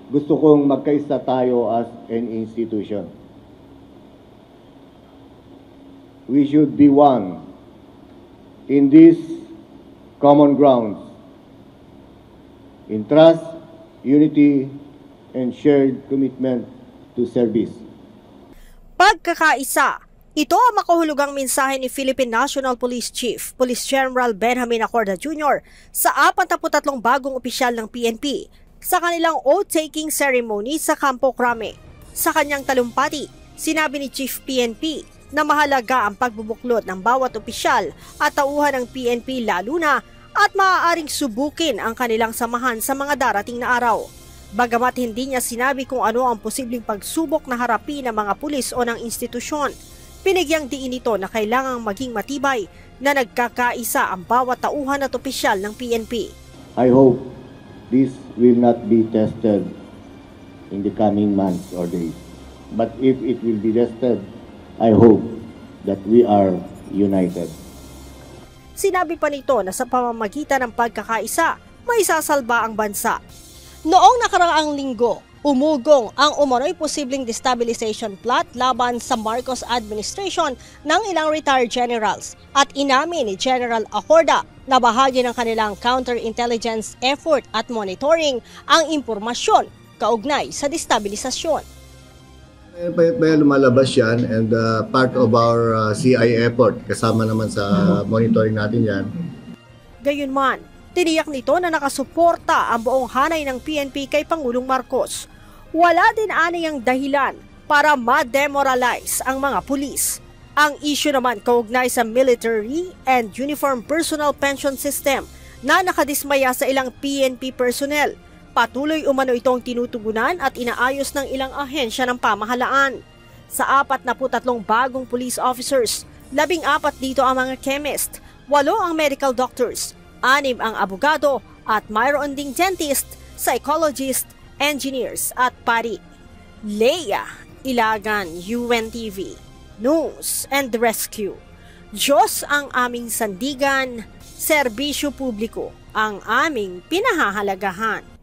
gusto kong magkaisa tayo as an institution. We should be one in these common grounds, in trust, unity, and shared commitment to service. Pagkakaisa, ito ang makahulugang mensahe ni Philippine National Police Chief, Police General Benjamin Acorda Jr. sa 43 bagong opisyal ng PNP sa kanilang oath-taking ceremony sa Campo Crame. Sa kanyang talumpati, sinabi ni Chief PNP na mahalaga ang pagbubuklod ng bawat opisyal at tauhan ng PNP lalo na at maaaring subukin ang kanilang samahan sa mga darating na araw. Bagamat hindi niya sinabi kung ano ang posibleng pagsubok na harapin ng mga pulis o ng institusyon, pinigyang diin ito na kailangang maging matibay na nagkakaisa ang bawat tauhan at opisyal ng PNP. I hope this will not be tested in the coming months or days. But if it will be tested, I hope that we are united. Sinabi pa nito na sa pamamagitan ng pagkakaisa, may sasalba ang bansa. Noong nakaraang linggo, umugong ang umano'y posibleng destabilization plot laban sa Marcos administration ng ilang retired generals at inamin ni General Acorda na bahagi ng kanilang counterintelligence effort at monitoring ang impormasyon kaugnay sa destabilisasyon. May lumalabas yan and part of our CI effort, kasama naman sa monitoring natin yan. Gayunman, tiniyak nito na nakasuporta ang buong hanay ng PNP kay Pangulong Marcos. Wala din aniyang dahilan para ma-demoralize ang mga pulis. Ang issue naman kaugnay sa military and uniform personal pension system na nakadismaya sa ilang PNP personnel. Patuloy umano itong tinutugunan at inaayos ng ilang ahensya ng pamahalaan. Sa 43 bagong police officers, 14 dito ang mga chemist, 8 ang medical doctors, 6 ang abogado at mayroon ding dentist, psychologist, engineers at pari. Leia Ilagan, UNTV, News and Rescue. Diyos ang aming sandigan, serbisyo publiko ang aming pinahahalagahan.